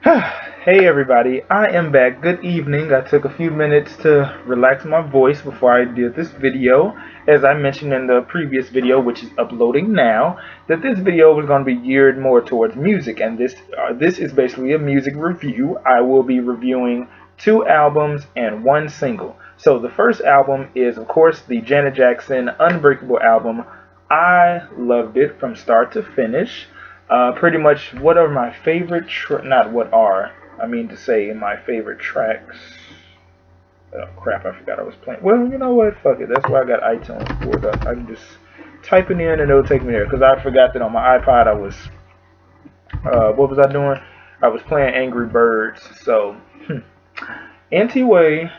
Hey everybody, I am back. Good evening. I took a few minutes to relax my voice before I did this video. As I mentioned in the previous video, which is uploading now, that this video was going to be geared more towards music, and this is basically a music review. I will be reviewing two albums and one single. So the first album is, of course, the Janet Jackson Unbreakable album. I loved it from start to finish. Pretty much what are my favorite, not what are, I mean to say my favorite tracks. Oh crap, I forgot I was playing. Well, you know what, fuck it, that's why I got iTunes pulled up. I can just type it in and it'll take me there. Because I forgot that on my iPod I was, what was I doing? I was playing Angry Birds. So, anyway,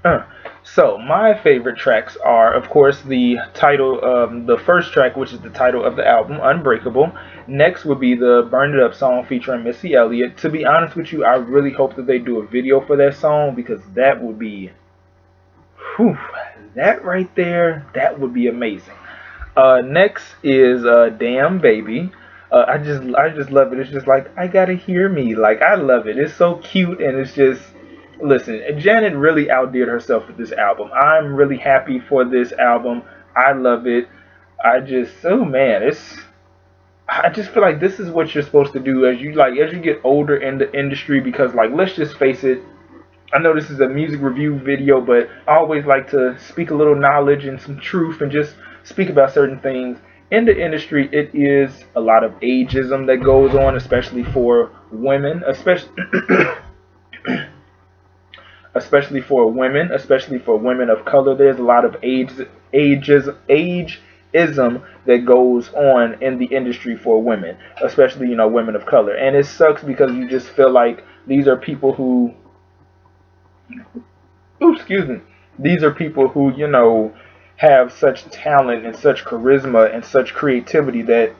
uh, so my favorite tracks are, of course, the title, the first track, which is the title of the album, Unbreakable. Next would be the Burn It Up song featuring Missy Elliott. To be honest with you, I really hope that they do a video for that song because that would be, whew, that right there, that would be amazing. Next is Damn Baby. I just love it. It's just like I gotta hear me. Like I love it. It's so cute and it's just listen. Janet really outdid herself with this album. I'm really happy for this album. I love it. Oh man, I just feel like this is what you're supposed to do as you get older in the industry because like let's just face it. I know this is a music review video, but I always like to speak a little knowledge and some truth and just speak about certain things. In the industry, it is a lot of ageism that goes on, especially for women, especially for women of color. There's a lot of ageism that goes on in the industry for women, especially women of color, and it sucks because you just feel like these are people who ooh, excuse me. These are people who, have such talent and such charisma and such creativity that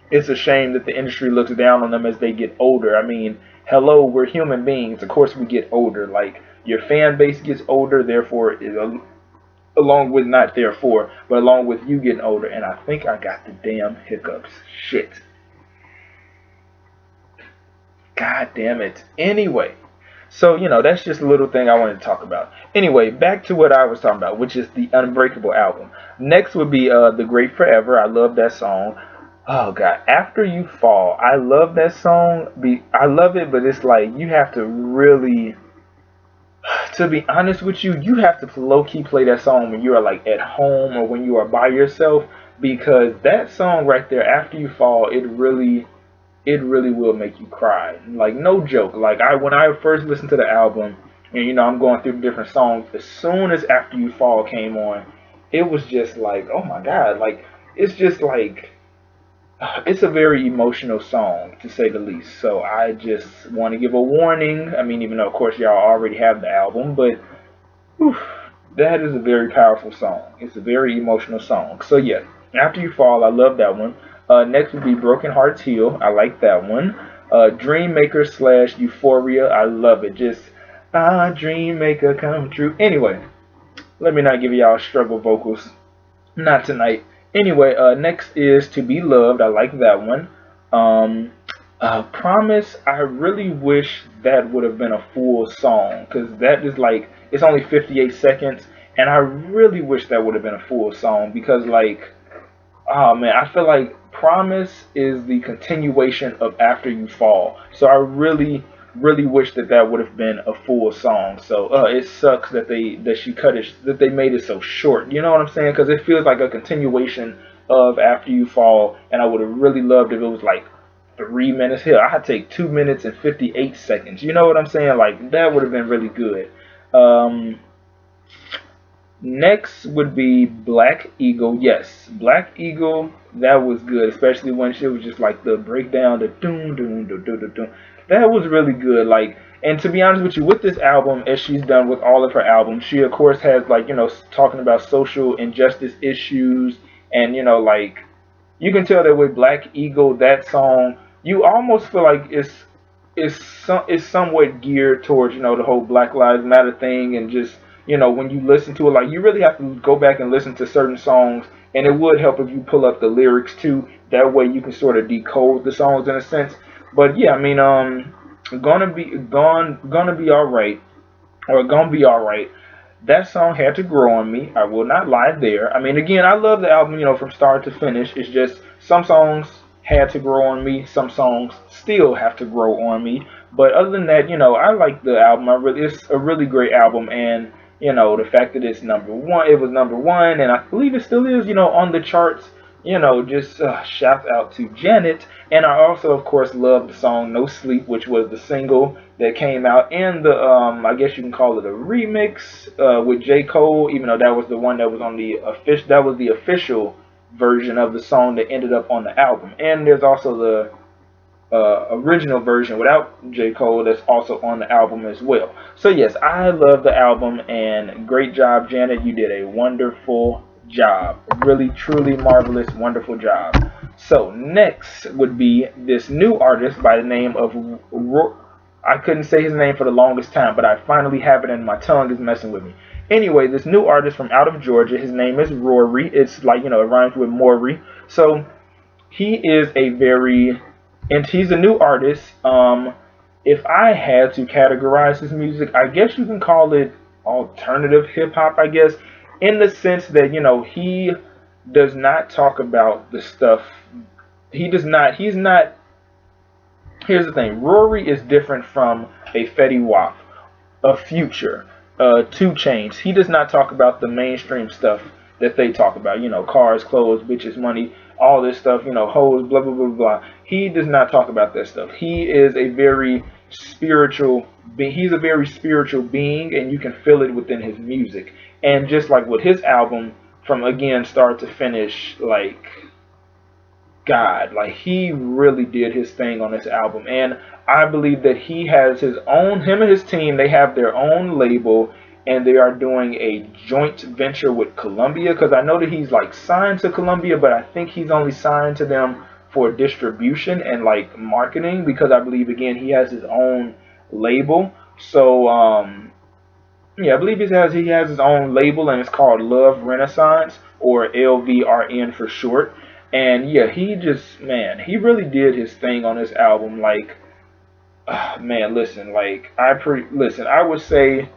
it's a shame that the industry looks down on them as they get older. I mean, hello, we're human beings. Of course we get older. Like, your fan base gets older, therefore, along with, not therefore, but along with you getting older. And I think I got the damn hiccups. Shit. God damn it. Anyway. So, that's just a little thing I wanted to talk about. Anyway, back to what I was talking about, which is the Unbreakable album. Next would be The Great Forever. I love that song. Oh, God. After You Fall. I love that song. I love it, but it's like you have to really, to be honest with you, you have to low-key play that song when you are like at home or when you are by yourself because that song right there, After You Fall, it really will make you cry. Like no joke. Like when I first listened to the album and I'm going through different songs, as soon as After You Fall came on, it was just like, oh my god, like it's just like it's a very emotional song to say the least. So I just want to give a warning. I mean, even though of course y'all already have the album, but whew, that is a very powerful song. It's a very emotional song. So yeah, After You Fall, I love that one. Next would be Broken Hearts Heal. I like that one. Dream Maker slash Euphoria. I love it. Just Dream Maker come true. Anyway, let me not give y'all struggle vocals. Not tonight. Anyway, next is To Be Loved. I like that one. Promise. I really wish that would have been a full song because that is like it's only 58 seconds, and I really wish that would have been a full song because like oh man, I feel like Promise is the continuation of After You Fall. So I really, really wish that would have been a full song. So it sucks that they made it so short. You know what I'm saying? Because it feels like a continuation of After You Fall, and I would have really loved if it was like 3 minutes. Here, I had to take 2 minutes and 58 seconds. You know what I'm saying? Like that would have been really good. Um, Next would be Black Eagle. Yes, Black Eagle. That was good, especially when she was just like the breakdown, the doom doom doom doom doom. Doom. That was really good. Like, and to be honest with you, with this album, as she's done with all of her albums, she of course has like talking about social injustice issues, and like you can tell that with Black Eagle, that song, you almost feel like it's somewhat geared towards the whole Black Lives Matter thing, and just when you listen to it, like you really have to go back and listen to certain songs, and it would help if you pull up the lyrics too. That way you can sort of decode the songs in a sense. But yeah, I mean, gonna be all right, or gonna be all right. That song had to grow on me. I will not lie there. I mean, again, I love the album, from start to finish. It's just some songs had to grow on me. Some songs still have to grow on me. But other than that, I like the album. It's a really great album, and the fact that it's number one, it was number one, and I believe it still is, on the charts. Just shout out to Janet. And I also, of course, love the song "No Sleep," which was the single that came out in the, I guess you can call it a remix with J. Cole, even though that was the one that was on the official, that was the official version of the song that ended up on the album. And there's also the original version without J. Cole that's also on the album as well. So yes, I love the album, and great job, Janet. You did a wonderful job. Really, truly marvelous, wonderful job. So next would be this new artist by the name of I couldn't say his name for the longest time, but I finally have it, and my tongue is messing with me. Anyway, this new artist from out of Georgia, his name is Raury. It's like, it rhymes with Maury. So he is and he's a new artist. If I had to categorize his music, I guess you can call it alternative hip hop, I guess, in the sense that, he does not talk about the stuff. He's not, here's the thing, Raury is different from a Fetty Wap, a Future, 2 Chainz. He does not talk about the mainstream stuff that they talk about, cars, clothes, bitches, money, all this stuff, hoes, blah, blah, blah, blah. He does not talk about that stuff. He is a very spiritual being. He's a very spiritual being, and you can feel it within his music. And just like with his album, from again, start to finish, like, God, like, he really did his thing on this album. And I believe that he has him and his team, they have their own label, and they are doing a joint venture with Columbia, because I know that he's like signed to Columbia, but I think he's only signed to them for distribution and like marketing, because I believe, again, he has his own label. So yeah, I believe he has his own label, and it's called Love Renaissance, or LVRN for short. And yeah, he really did his thing on this album. Like, man, listen, like, I would say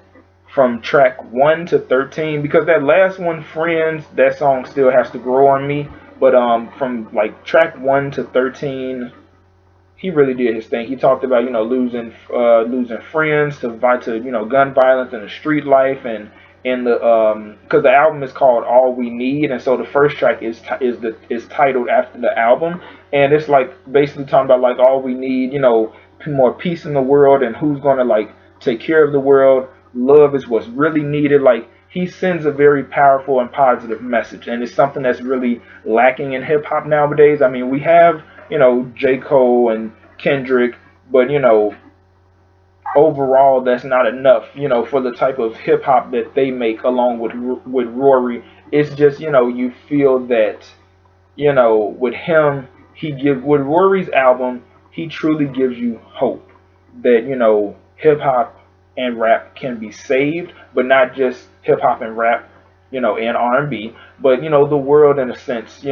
from track 1 to 13, because that last one, Friends, that song still has to grow on me. But from like track 1 to 13, he really did his thing. He talked about, losing friends to gun violence and the street life, and in the because the album is called All We Need, and so the first track is titled after the album, and it's like basically talking about like all we need, more peace in the world, and who's gonna like take care of the world. Love is what's really needed. Like, he sends a very powerful and positive message, and it's something that's really lacking in hip hop nowadays. I mean, we have, J. Cole and Kendrick, but overall that's not enough, for the type of hip hop that they make along with Raury. It's just, you feel that, with him, with Raury's album, he truly gives you hope that, hip hop and rap can be saved, but not just hip hop and rap, and R&B, but the world in a sense,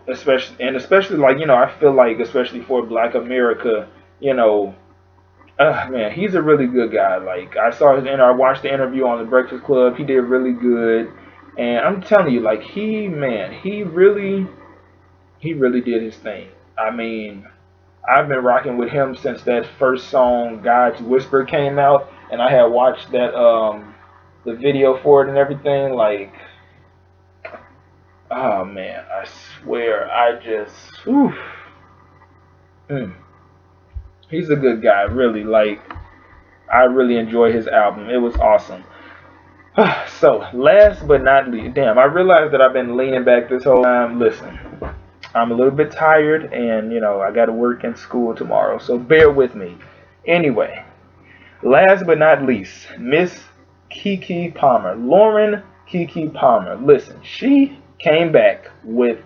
especially like, I feel like especially for Black America, man, he's a really good guy. Like, I watched the interview on the Breakfast Club. He did really good, and I'm telling you, like, he really did his thing. I mean, I've been rocking with him since that first song, God's Whisper, came out, and I had watched that the video for it and everything. Like, oh man, I swear, oof. He's a good guy, really. Like, I really enjoy his album. It was awesome. So, last but not least, damn, I realized that I've been leaning back this whole time. Listen, I'm a little bit tired, and, I got to work in school tomorrow, so bear with me. Anyway, last but not least, Miss Keke Palmer. Lauren Keke Palmer. Listen, she came back with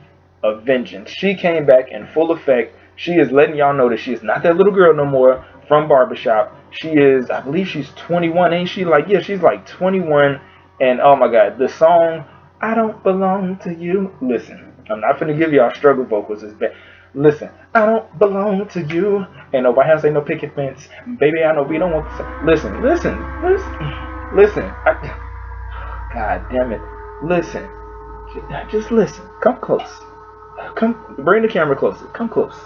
a vengeance. She came back in full effect. She is letting y'all know that she is not that little girl no more from Barbershop. She is, I believe she's 21, ain't she? Like, yeah, she's like 21. And oh my God, the song, I Don't Belong to You. Listen, I'm not finna give y'all struggle vocals. It's bad. Listen, I don't belong to you. Ain't nobody has ain't no picket fence. Baby, I know we don't want to. Listen. God damn it. Listen. Just listen. Come close. Come, bring the camera closer. Come close.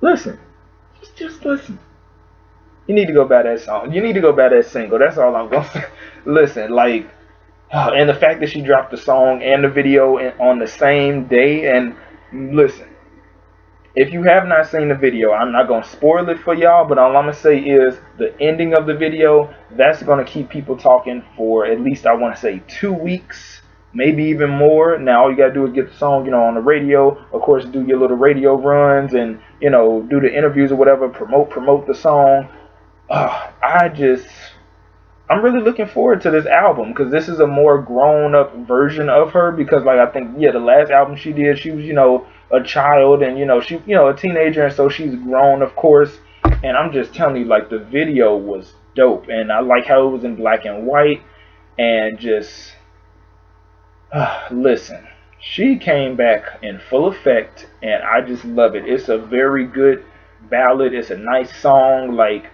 Listen. Just listen. You need to go buy that song. You need to go buy that single. That's all I'm gonna say. Listen, like, and the fact that she dropped the song and the video on the same day. And listen, if you have not seen the video, I'm not gonna spoil it for y'all. But all I'm gonna say is the ending of the video. That's gonna keep people talking for at least, I want to say, 2 weeks, maybe even more. Now all you gotta do is get the song, on the radio. Of course, do your little radio runs and do the interviews or whatever. Promote the song. I'm really looking forward to this album because this is a more grown up version of her. Because, like, I think, the last album she did, she was, a child, and she, a teenager, and so she's grown, of course. And I'm just telling you, like, the video was dope, and I like how it was in black and white, and just listen, she came back in full effect, and I just love it. It's a very good ballad. It's a nice song, like.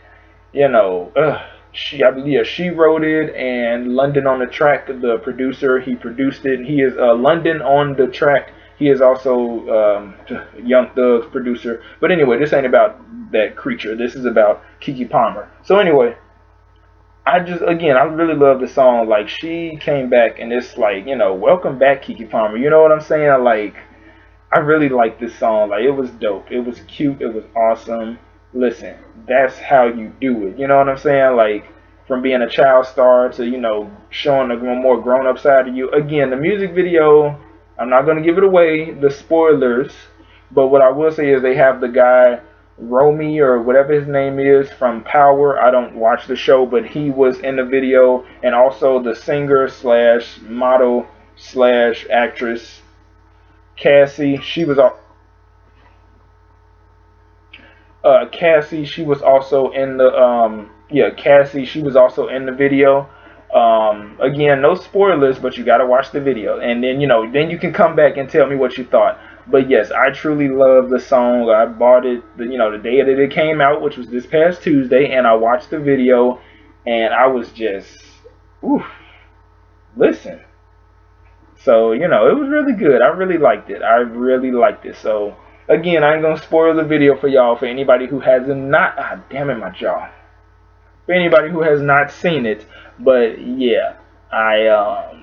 She wrote it, and London on the track, the producer, he produced it, and he is London on the track. He is also Young Thug's producer. But anyway, this ain't about that creature. This is about Keke Palmer. So anyway, I really love the song. Like, she came back, and it's like, welcome back, Keke Palmer. You know what I'm saying? Like, I really like this song. Like, it was dope. It was cute. It was awesome. Listen, that's how you do it. You know what I'm saying? Like, from being a child star to, showing a more grown up side of you. Again, the music video, I'm not going to give it away, the spoilers. But what I will say is they have the guy, Raury, or whatever his name is, from Power. I don't watch the show, but he was in the video. And also the singer slash model slash actress, Cassie, she was Cassie, she was also in the Cassie, she was also in the video. Again, no spoilers, but you gotta watch the video, and then then you can come back and tell me what you thought. But yes, I truly love the song. I bought it the day that it came out, which was this past Tuesday, and I watched the video, and I was just listen. So, it was really good. I really liked it. So, again, I ain't going to spoil the video for y'all, for anybody who has not, damn it, my jaw. For anybody who has not seen it. But, yeah, oh,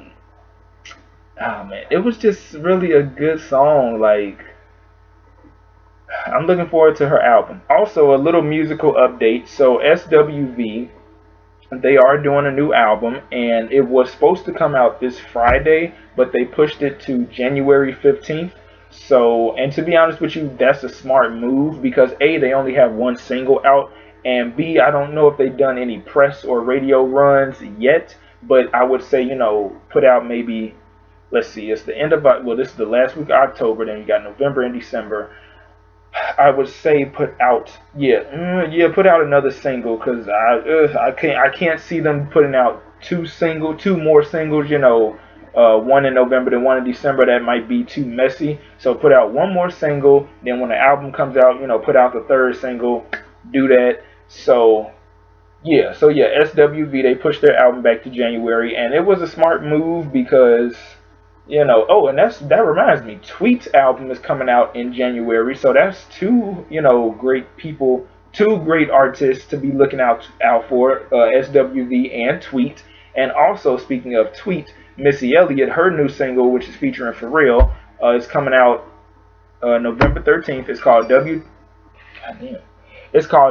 man, it was just really a good song. Like, I'm looking forward to her album. Also, a little musical update. So, SWV, they are doing a new album, and it was supposed to come out this Friday, but they pushed it to January 15th. So, and to be honest with you, that's a smart move because A, they only have one single out, and B, I don't know if they've done any press or radio runs yet, but I would say, put out maybe, let's see, it's the end of, this is the last week of October, then you got November and December. I would say put out another single, because I can't see them putting out two more singles, one in November then one in December. That might be too messy. So put out one more single, then when the album comes out, put out the third single. Do that. So SWV, they pushed their album back to January, and it was a smart move because oh, and that reminds me, Tweet's album is coming out in January, so that's two great people, two great artists to be looking out for, SWV and Tweet. And also, speaking of Tweet, Missy Elliott, her new single, which is featuring Pharrell, is coming out November 13th. It's called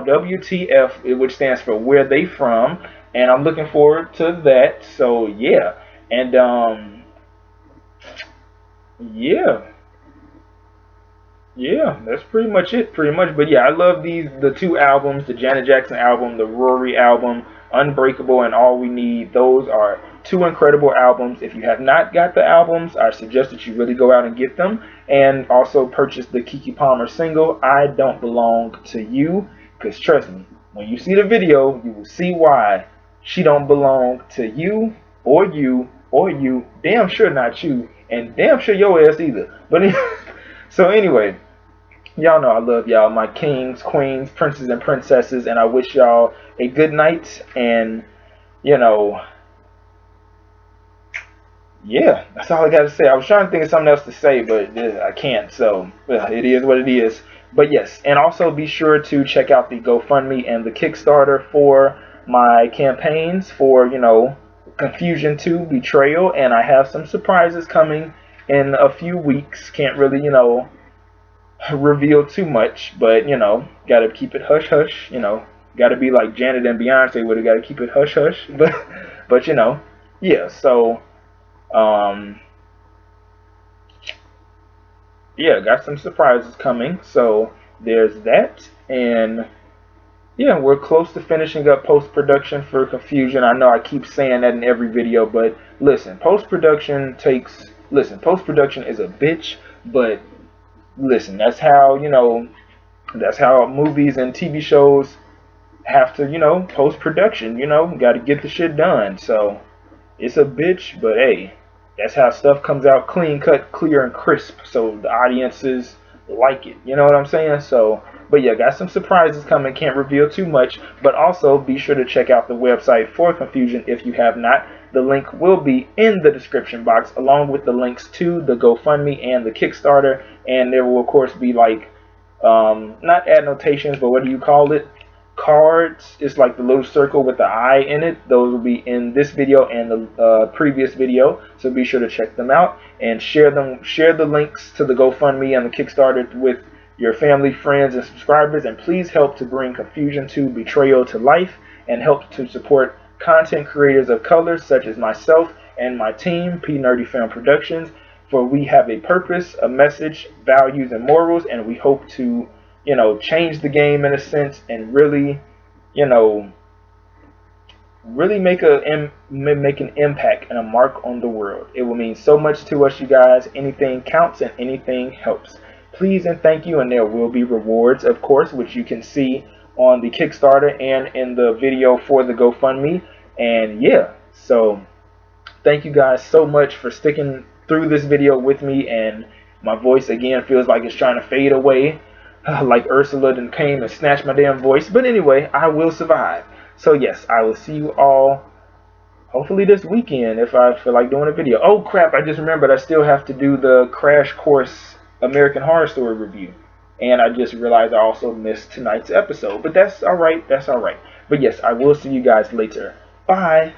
WTF, which stands for Where They From, and I'm looking forward to that. So yeah, and yeah, that's pretty much it, But yeah, I love the two albums, the Janet Jackson album, the Raury album, Unbreakable, and All We Need. Those are two incredible albums. If you have not got the albums, I suggest that you really go out and get them, and also purchase the Keke Palmer single, I Don't Belong to You, because trust me, when you see the video, you will see why she don't belong to you, or you, damn sure not you, and damn sure your ass either. So anyway, y'all know I love y'all, my kings, queens, princes, and princesses, and I wish y'all a good night. And you know, yeah, that's all I got to say. I was trying to think of something else to say, but I can't. So it is what it is. But yes, and also be sure to check out the GoFundMe and the Kickstarter for my campaigns for, Confusion 2, Betrayal, and I have some surprises coming in a few weeks. Can't really, reveal too much, but, gotta keep it hush hush, gotta be like Janet and Beyonce would have gotta keep it hush hush. But yeah, so um, yeah, got some surprises coming. So there's that, and yeah, we're close to finishing up post production for Confusion. I know I keep saying that in every video, but listen, post production is a bitch, but listen, that's how movies and TV shows have to, post production. Got to get the shit done. So it's a bitch, but hey, that's how stuff comes out clean cut, clear, and crisp. So the audiences like it. You know what I'm saying? So, but yeah, got some surprises coming. Can't reveal too much. But also be sure to check out the website for Confusion if you have not. The link will be in the description box along with the links to the GoFundMe and the Kickstarter. And there will of course be like not annotations, but what do you call it? Cards. It's like the little circle with the eye in it. Those will be in this video and the previous video, so be sure to check them out and share the links to the GoFundMe and the Kickstarter with your family, friends, and subscribers. And please help to bring Confusion 2 Betrayal to life, and help to support content creators of color such as myself and my team, P Nerdy Film Productions, for we have a purpose, a message, values, and morals, and we hope to change the game in a sense, and really, really make an impact and a mark on the world. It will mean so much to us, you guys. Anything counts and anything helps. Please and thank you, and there will be rewards, of course, which you can see on the Kickstarter and in the video for the GoFundMe. And yeah, so thank you guys so much for sticking through this video with me. And my voice again feels like it's trying to fade away. Like Ursula then came and snatched my damn voice. But anyway, I will survive. So yes, I will see you all hopefully this weekend if I feel like doing a video. Oh crap, I just remembered I still have to do the Crash Course American Horror Story review. And I just realized I also missed tonight's episode. But that's alright, that's alright. But yes, I will see you guys later. Bye.